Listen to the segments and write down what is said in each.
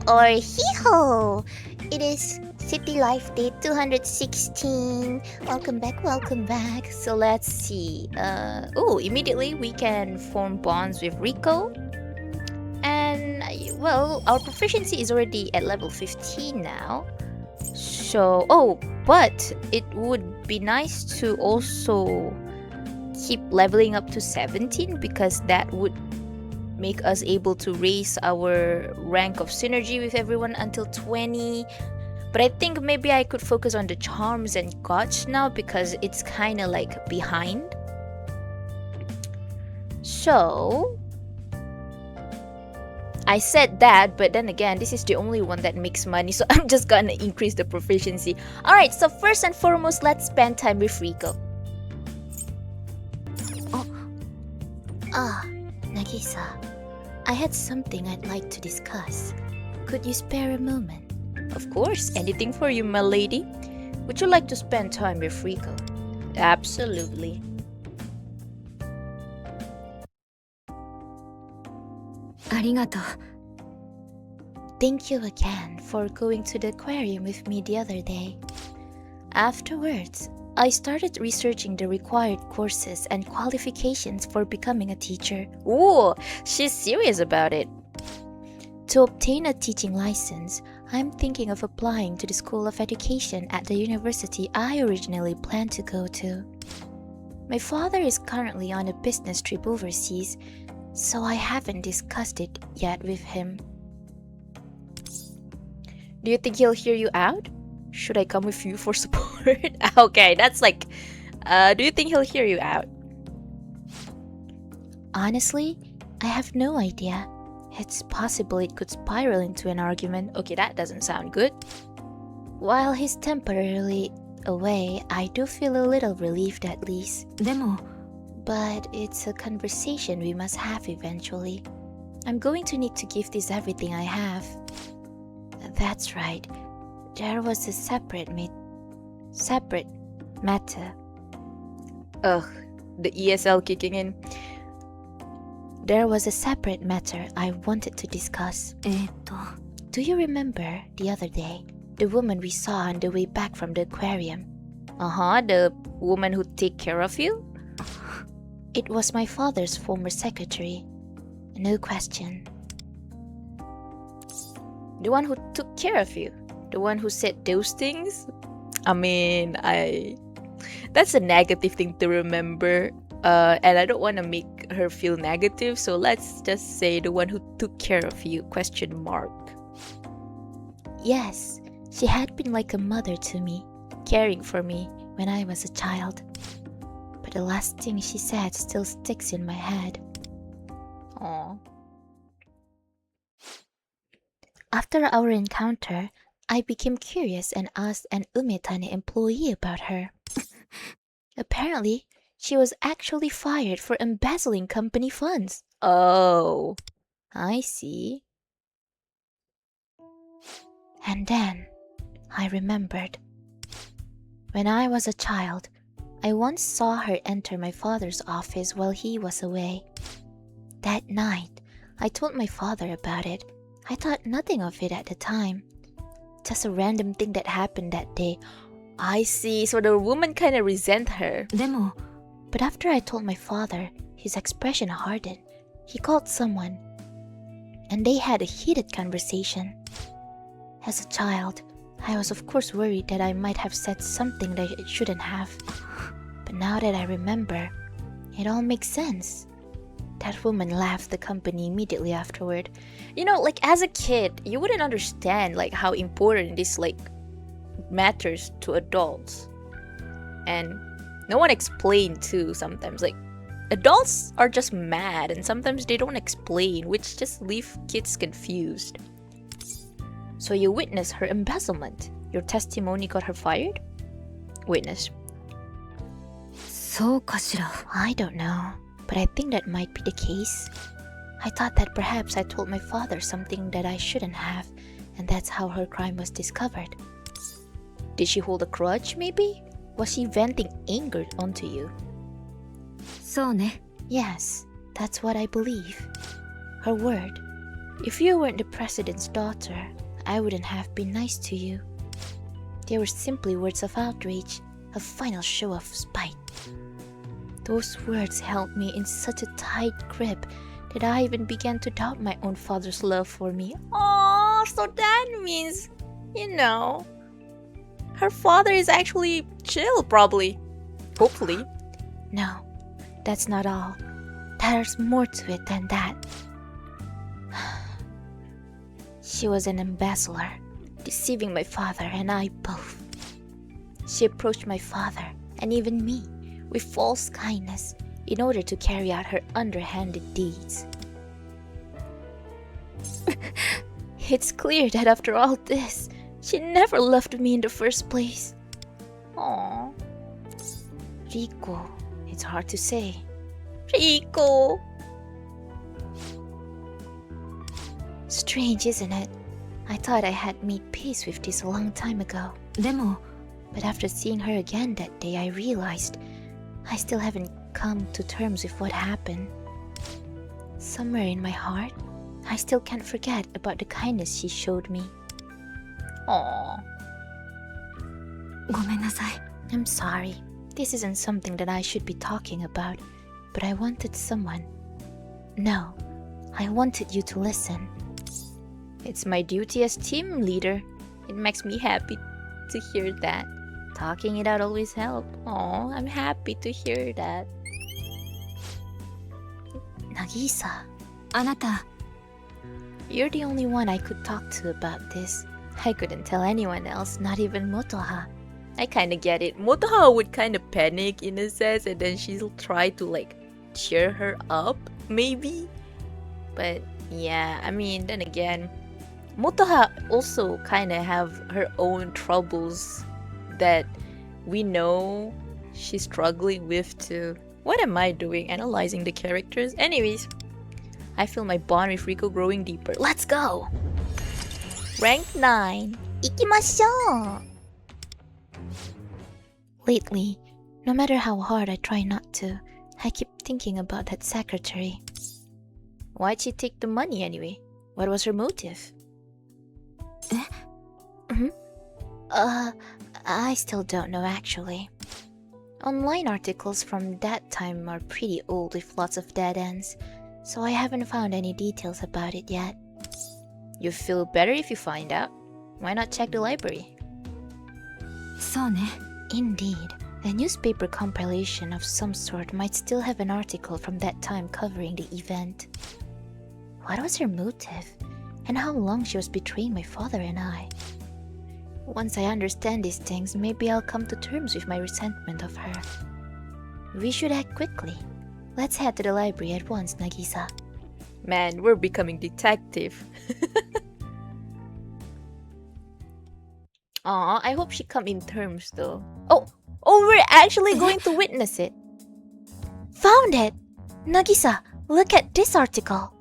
or hee-ho! It is City Life Day 216. Welcome back, welcome back. So let's see. Immediately we can form bonds with Rico. And, well, our proficiency is already at level 15 now. So, but it would be nice to also keep leveling up to 17 because that would make us able to raise our rank of synergy with everyone until 20. But I think maybe I could focus on the charms and gotch now because it's kind of like behind. So I said that, but then again, this is the only one that makes money, so I'm just gonna increase the proficiency. Alright, so first and foremost, let's spend time with Rico. Nagisa, I had something I'd like to discuss. Could you spare a moment? Of course, anything for you, my lady. Would you like to spend time with Rico? Absolutely. Arigato. Thank you again for going to the aquarium with me the other day. Afterwards, I started researching the required courses and qualifications for becoming a teacher. Ooh, she's serious about it. To obtain a teaching license, I'm thinking of applying to the School of Education at the university I originally planned to go to. My father is currently on a business trip overseas, so I haven't discussed it yet with him. Do you think he'll hear you out? Should I come with you for support? Okay, that's like, do you think he'll hear you out? Honestly, I have no idea. It's possible it could spiral into an argument. Okay, that doesn't sound good. While he's temporarily away, I do feel a little relieved at least. But it's a conversation we must have eventually. I'm going to need to give this everything I have. That's right. There was a separate matter. Ugh, the ESL kicking in. There was a separate matter I wanted to discuss. Do you remember the other day, the woman we saw on the way back from the aquarium? The woman who take care of you? It was my father's former secretary. No question. The one who took care of you? The one who said those things? I mean, that's a negative thing to remember. And I don't want to make her feel negative, so let's just say the one who took care of you, ? Yes, she had been like a mother to me, caring for me when I was a child. But the last thing she said still sticks in my head. Aww. After our encounter, I became curious and asked an Umetane employee about her. Apparently, she was actually fired for embezzling company funds. Oh, I see. And then, I remembered. When I was a child, I once saw her enter my father's office while he was away. That night, I told my father about it. I thought nothing of it at the time. Just a random thing that happened that day. I see, so the woman kind of resent her. But after I told my father, his expression hardened. He called someone, and they had a heated conversation. As a child, I was of course worried that I might have said something that I shouldn't have. But now that I remember, it all makes sense. That woman left the company immediately afterward. You know, like as a kid, you wouldn't understand like how important this like matters to adults. And no one explained too sometimes. Like adults are just mad and sometimes they don't explain, which just leave kids confused. So you witnessed her embezzlement. Your testimony got her fired? Witness. I don't know, but I think that might be the case. I thought that perhaps I told my father something that I shouldn't have, and that's how her crime was discovered. Did she hold a grudge, maybe? Was she venting anger onto you? Yes, that's what I believe. Her word. If you weren't the president's daughter, I wouldn't have been nice to you. They were simply words of outrage, a final show of spite. Those words held me in such a tight grip that I even began to doubt my own father's love for me. Oh, so that means, her father is actually chill, probably. Hopefully. No, that's not all. There's more to it than that. She was an embezzler, deceiving my father and I both. She approached my father, and even me, with false kindness in order to carry out her underhanded deeds. It's clear that after all this, she never loved me in the first place. Aww. Rico, it's hard to say. Rico! Strange, isn't it? I thought I had made peace with this a long time ago. But after seeing her again that day, I realized I still haven't come to terms with what happened. Somewhere in my heart, I still can't forget about the kindness she showed me. Aww. I'm sorry. This isn't something that I should be talking about, but I wanted someone. No, I wanted you to listen. It's my duty as team leader. It makes me happy to hear that. Talking it out always helps. Oh, I'm happy to hear that. Nagisa. You're the only one I could talk to about this. I couldn't tell anyone else, not even Motoha. I kinda get it. Motoha would kinda panic in a sense, and then she'll try to cheer her up, maybe. But yeah, then again, Motoha also kinda have her own troubles that we know she's struggling with too. What am I doing? Analyzing the characters? Anyways, I feel my bond with Rico growing deeper. Let's go! Rank 9. Ikimashou! Lately, no matter how hard I try not to, I keep thinking about that secretary. Why'd she take the money anyway? What was her motive? I still don't know actually. Online articles from that time are pretty old with lots of dead ends, so I haven't found any details about it yet. You feel better if you find out. Why not check the library? Indeed, a newspaper compilation of some sort might still have an article from that time covering the event. What was her motive? And how long she was betraying my father and I? Once I understand these things, maybe I'll come to terms with my resentment of her. We should act quickly. Let's head to the library at once, Nagisa. Man, we're becoming detective. Aw, I hope she come in terms though. Oh, we're actually going to witness it. Found it! Nagisa, look at this article.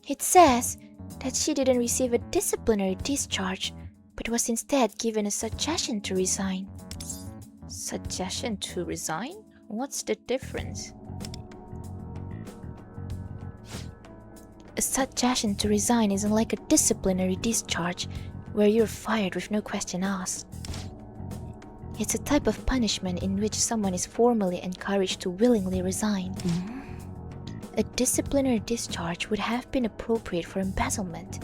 It says that she didn't receive a disciplinary discharge, but was instead given a suggestion to resign. Suggestion to resign? What's the difference? A suggestion to resign isn't like a disciplinary discharge where you're fired with no question asked. It's a type of punishment in which someone is formally encouraged to willingly resign. A disciplinary discharge would have been appropriate for embezzlement,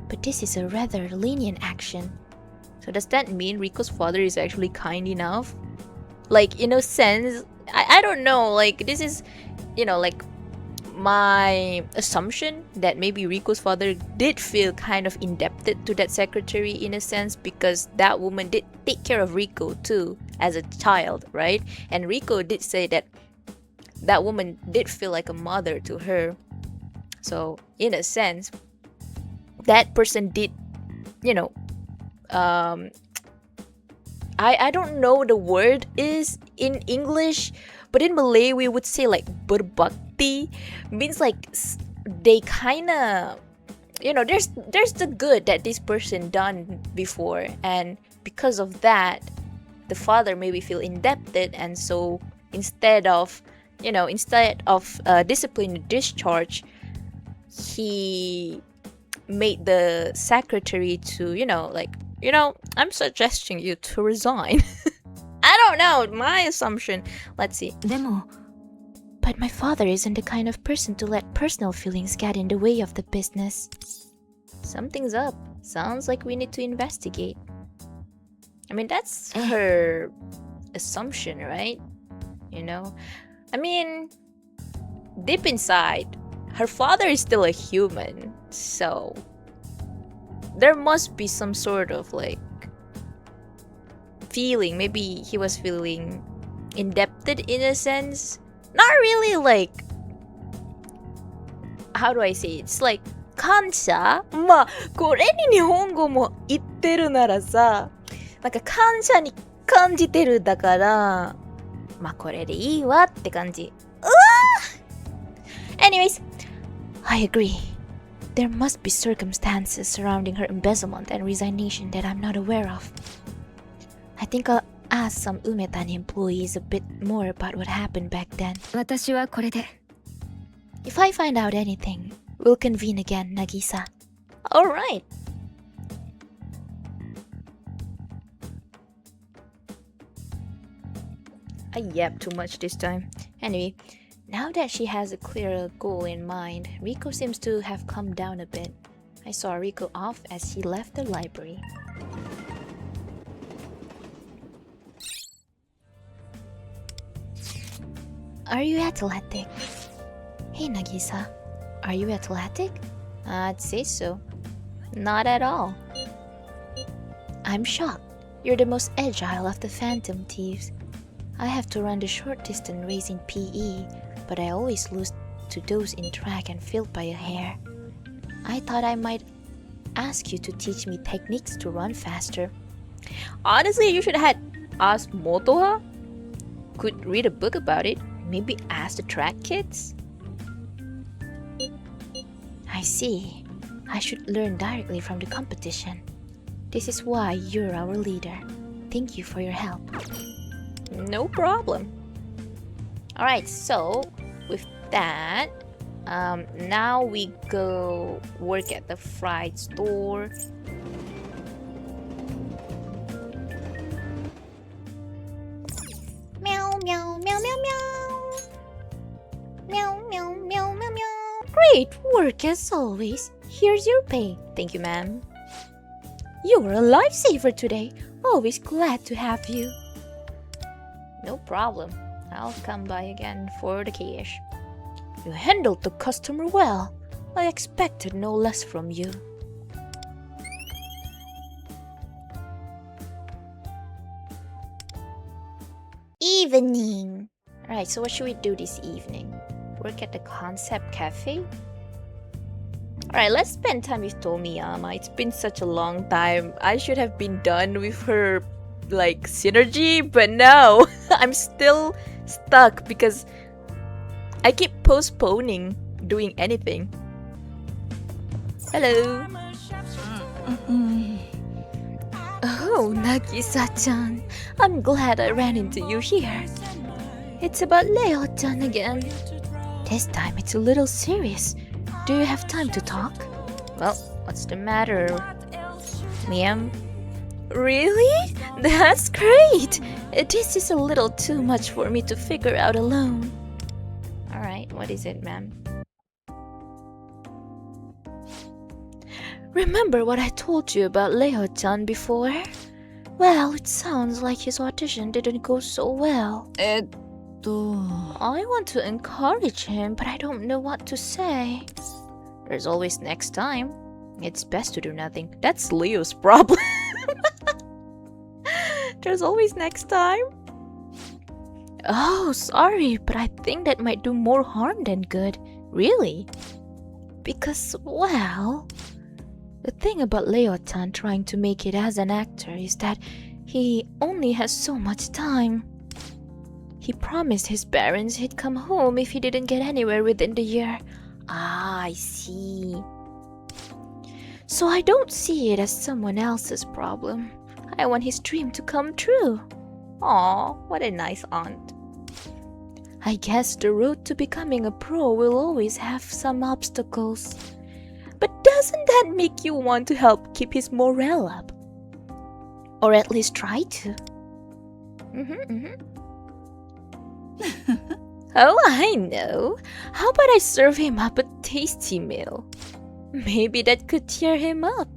but this is a rather lenient action. So does that mean Rico's father is actually kind enough? In a sense, I don't know, this is, my assumption that maybe Rico's father did feel kind of indebted to that secretary in a sense, because that woman did take care of Rico too as a child, right? And Rico did say that that woman did feel like a mother to her. So in a sense, that person did, I don't know the word is in English, but in Malay we would say berbakti, means they kind of, there's the good that this person done before, and because of that the father maybe feel indebted, and so instead of disciplinary discharge, he made the secretary to, I'm suggesting you to resign. I don't know, my assumption. Let's see. でも But my father isn't the kind of person to let personal feelings get in the way of the business. Something's up. Sounds like we need to investigate. I mean, that's her assumption, right? I mean, deep inside, her father is still a human, so there must be some sort of feeling. Maybe he was feeling indebted in a sense. Not really how do I say it? It's like 感謝? まあこれに日本語も言ってるならさ、なんか感謝に感じてるだから、まあこれでいいわって感じ。Anyways, I agree. There must be circumstances surrounding her embezzlement and resignation that I'm not aware of. I think I'll ask some Umetani employees a bit more about what happened back then. 私はこれで If I find out anything, we'll convene again, Nagisa. Alright. I yapped too much this time. Anyway, now that she has a clearer goal in mind, Riko seems to have calmed down a bit. I saw Riko off as she left the library. Are you athletic? Hey Nagisa, are you athletic? I'd say so. Not at all. I'm shocked. You're the most agile of the Phantom Thieves. I have to run the short distance race in PE, but I always lose to those in track and field by a hair. I thought I might ask you to teach me techniques to run faster. Honestly, you should have asked Motoha. Could read a book about it. Maybe ask the track kids? I see. I should learn directly from the competition. This is why you're our leader. Thank you for your help. No problem. Alright, so with that, now we go work at the fried store. Meow, meow, meow, meow, meow. Meow, meow, meow, meow, meow. Great work as always. Here's your pay. Thank you, ma'am. You were a lifesaver today. Always glad to have you. No problem. I'll come by again for the cash. You handled the customer well. I expected no less from you. Evening. Alright, so what should we do this evening? Work at the Concept Cafe? Alright, let's spend time with Tomiyama. It's been such a long time. I should have been done with her, synergy, but no. I'm still stuck because I keep postponing doing anything. Hello. Oh, Nagisa-chan. I'm glad I ran into you here. It's about Leo-chan again. This time it's a little serious. Do you have time to talk? Well, what's the matter, ma'am? Really? That's great! This is a little too much for me to figure out alone. Alright, what is it, ma'am? Remember what I told you about Leo-chan before? Well, it sounds like his audition didn't go so well. I want to encourage him, but I don't know what to say. There's always next time. It's best to do nothing. That's Leo's problem. There's always next time. Oh, sorry, but I think that might do more harm than good. Really? Because, well, the thing about Leo-chan trying to make it as an actor is that he only has so much time. He promised his parents he'd come home if he didn't get anywhere within the year. Ah, I see. So I don't see it as someone else's problem. I want his dream to come true. Aw, what a nice aunt. I guess the road to becoming a pro will always have some obstacles. But Doesn't that make you want to help keep his morale up? Or at least try to. Oh, I know. How about I serve him up a tasty meal? Maybe that could cheer him up.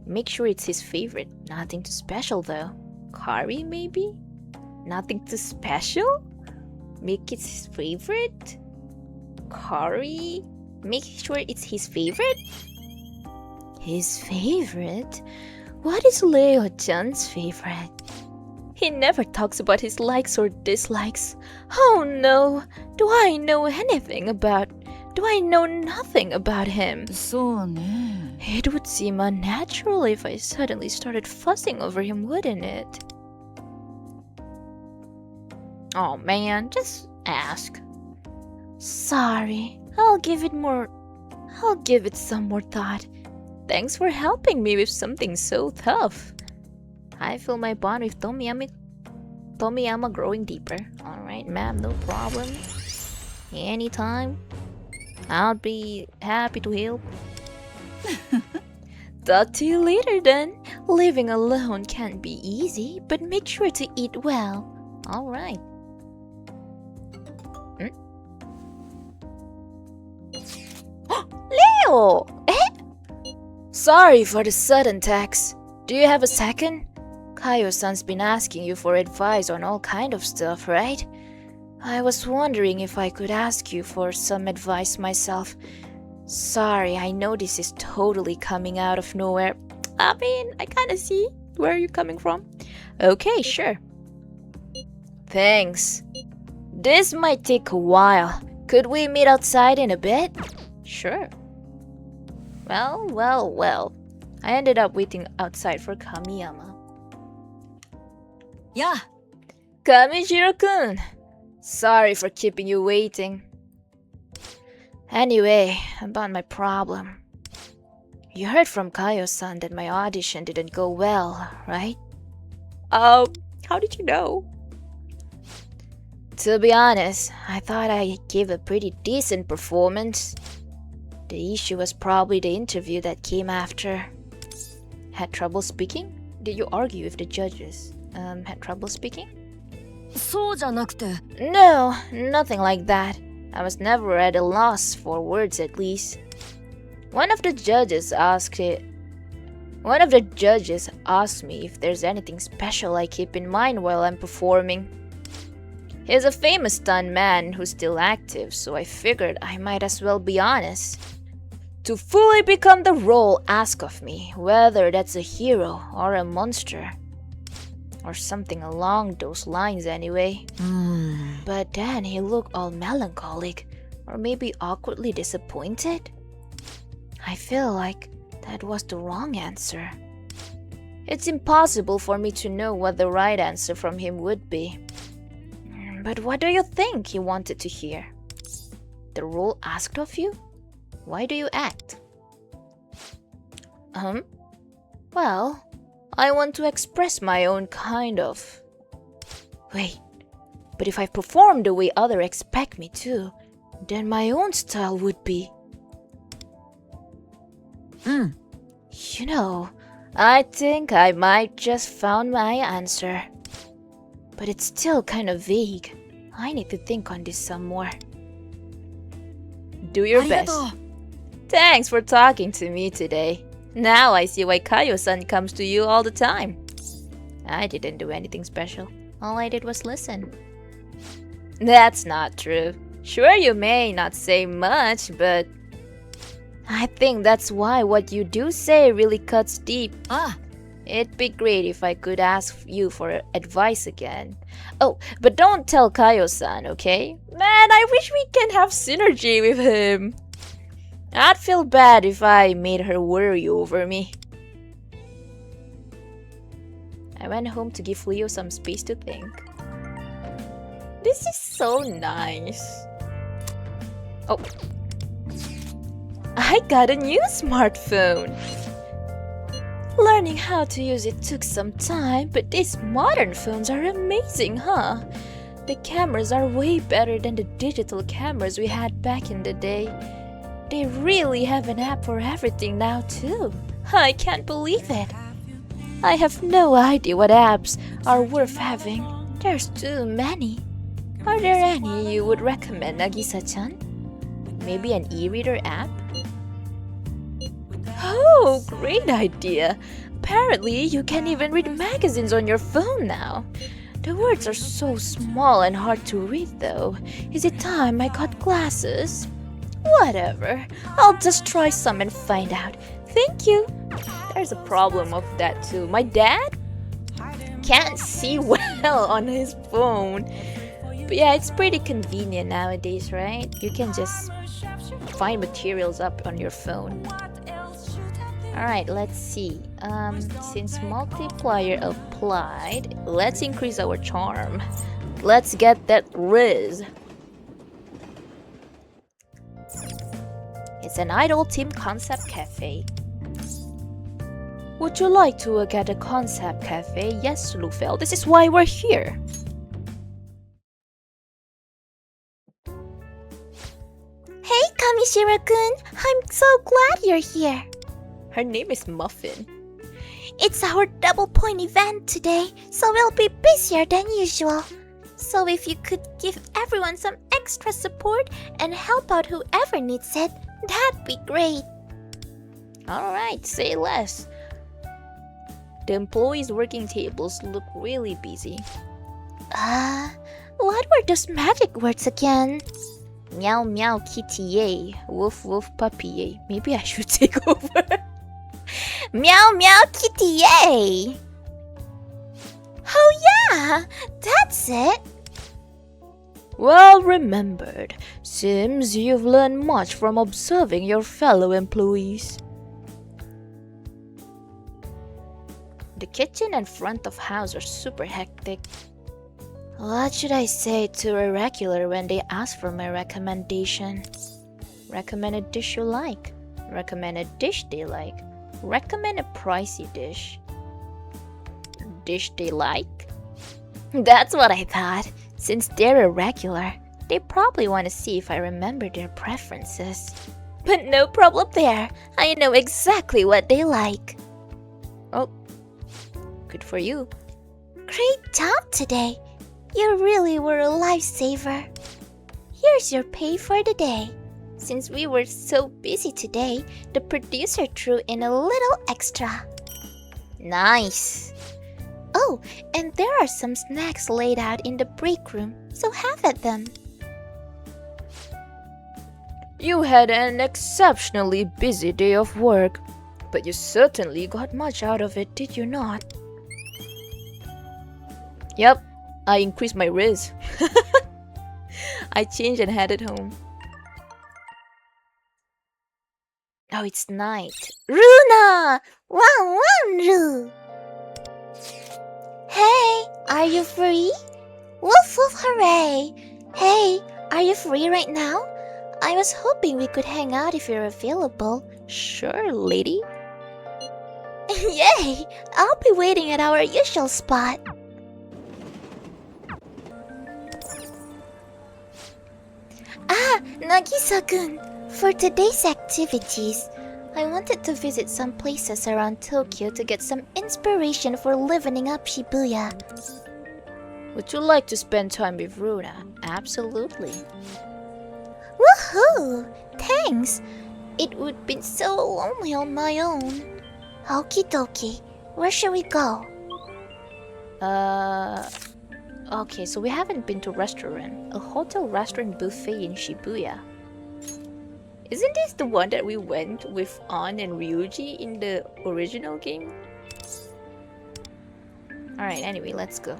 Make sure it's his favorite. Nothing too special though. Curry maybe? Nothing too special? Make it his favorite? Curry? Make sure it's his favorite? His favorite? What is Leo John's favorite? He never talks about his likes or dislikes. Oh no! Do I know nothing about him? そうね。 It would seem unnatural if I suddenly started fussing over him, wouldn't it? Oh man, just ask. Sorry, I'll give it some more thought. Thanks for helping me with something so tough. I feel my bond with Tomiyama growing deeper. Alright, ma'am, no problem. Anytime. I'll be happy to help. Talk to you later then. Living alone can be easy, but make sure to eat well. Alright. Leo! Eh? Sorry for the sudden text. Do you have a second? Kaio-san's been asking you for advice on all kind of stuff, right? I was wondering if I could ask you for some advice myself. Sorry, I know this is totally coming out of nowhere. I mean, I kinda see where you're coming from. Okay, sure. Thanks. This might take a while. Could we meet outside in a bit? Sure. Well. I ended up waiting outside for Kamiyama. Yeah. Kamishiro-kun! Sorry for keeping you waiting. Anyway, about my problem. You heard from Kaio-san that my audition didn't go well, right? How did you know? To be honest, I thought I gave a pretty decent performance. The issue was probably the interview that came after. Had trouble speaking? Did you argue with the judges? Had trouble speaking? そうじゃなくて。 No, nothing like that. I was never at a loss for words at least. One of the judges asked me if there's anything special I keep in mind while I'm performing. He's a famous stunt man who's still active, so I figured I might as well be honest. To fully become the role asked of me, whether that's a hero or a monster. Or something along those lines anyway. But then he looked all melancholic, or maybe awkwardly disappointed. I feel like that was the wrong answer. It's impossible for me to know what the right answer from him would be. But what do you think he wanted to hear? The role asked of you? Why do you act? Well, I want to express my own kind of... Wait, but if I perform the way others expect me to, then my own style would be... You know, I think I might just found my answer. But it's still kind of vague. I need to think on this some more. Do your best. Thanks for talking to me today. Now I see why Kaio-san comes to you all the time. I didn't do anything special. All I did was listen. That's not true. Sure, you may not say much, but... I think that's why what you do say really cuts deep. It'd be great if I could ask you for advice again. Oh, but don't tell Kaio-san, okay? Man, I wish we can have synergy with him. I'd feel bad if I made her worry over me. I went home to give Leo some space to think. This is so nice. Oh. I got a new smartphone. Learning how to use it took some time, but these modern phones are amazing, huh? The cameras are way better than the digital cameras we had back in the day. They really have an app for everything now too. I can't believe it. I have no idea what apps are worth having. There's too many. Are there any you would recommend, Nagisa-chan? Maybe an e-reader app? Oh, great idea! Apparently, you can even read magazines on your phone now. The words are so small and hard to read though. Is it time I got glasses? Whatever. I'll just try some and find out. Thank you. There's a problem of that too. My dad can't see well on his phone. But yeah, it's pretty convenient nowadays, right? You can just find materials up on your phone. Alright, let's see. Since multiplier applied, let's increase our charm. Let's get that Riz. It's an idol team concept cafe. Would you like to work at a concept cafe? Yes, Lufel. This is why we're here. Hey, Kamishira-kun! I'm so glad you're here. Her name is Muffin. It's our double point event today, so we'll be busier than usual. So if you could give everyone some extra support and help out whoever needs it, that'd be great. Alright, say less. The employees' working tables look really busy. What were those magic words again? Meow meow kitty yay, woof woof puppy yay. Maybe I should take over. Meow meow kitty yay! Oh yeah, that's it. Well remembered. Seems you've learned much from observing your fellow employees. The kitchen and front of house are super hectic. What should I say to a regular when they ask for my recommendation? Recommend a dish you like. Recommend a dish they like. Recommend a pricey dish. Dish they like? That's what I thought. Since they're a regular, they probably want to see if I remember their preferences. But no problem there. I know exactly what they like. Oh, good for you. Great job today. You really were a lifesaver. Here's your pay for the day. Since we were so busy today, the producer threw in a little extra. Nice. Oh, and there are some snacks laid out in the break room, so have at them. You had an exceptionally busy day of work, but you certainly got much out of it, did you not? Yep, I increased my Riz. I changed and headed home. Oh, it's night. Runa! Wow, Ru! Hey, are you free? Woof woof hooray! Hey, are you free right now? I was hoping we could hang out if you're available. Sure, lady. Yay! I'll be waiting at our usual spot. Nagisa-kun, for today's activities, I wanted to visit some places around Tokyo to get some inspiration for livening up Shibuya. Would you like to spend time with Runa? Absolutely. Woohoo! Thanks! It would be so lonely on my own. Okie dokie, where should we go? Okay, so we haven't been to a restaurant. A hotel restaurant buffet in Shibuya. Isn't this the one that we went with An and Ryuji in the original game? Alright, anyway, let's go.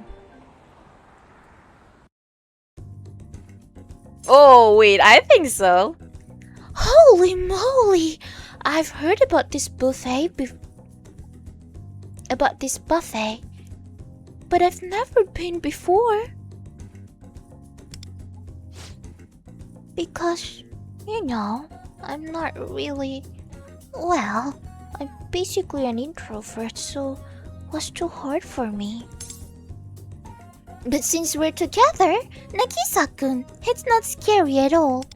Oh, wait, I think so. Holy moly! I've heard about this buffet but I've never been before. Because, you know, I'm not really... Well, I'm basically an introvert, so it was too hard for me. But since we're together, Nagisa-kun, it's not scary at all.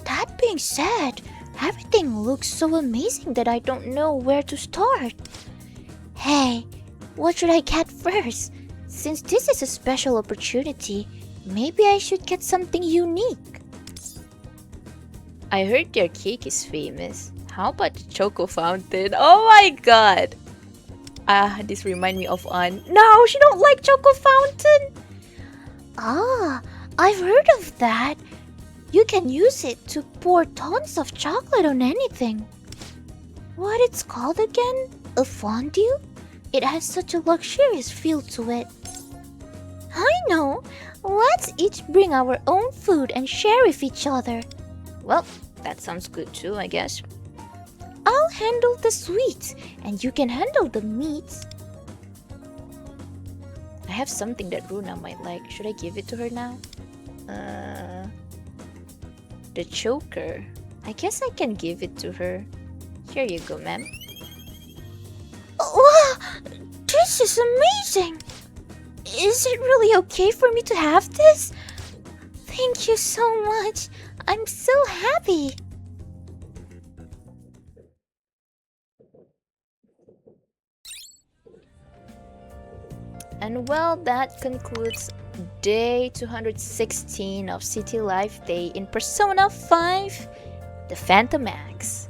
That'd being said, everything looks so amazing that I don't know where to start. Hey, what should I get first? Since this is a special opportunity, maybe I should get something unique. I heard their cake is famous. How about the choco fountain? Oh my god! This reminds me of Ann. No, she don't like choco fountain! Ah, I've heard of that. You can use it to pour tons of chocolate on anything. What it's called again? A fondue? It has such a luxurious feel to it. I know. Let's each bring our own food and share with each other. Well, that sounds good too, I guess. I'll handle the sweets and you can handle the meats. I have something that Runa might like. Should I give it to her now? The choker. I guess I can give it to her. Here you go, ma'am. Wow! This is amazing! Is it really okay for me to have this? Thank you so much. I'm so happy. And well, that concludes day 216 of City Life Day in Persona 5, the Phantom X.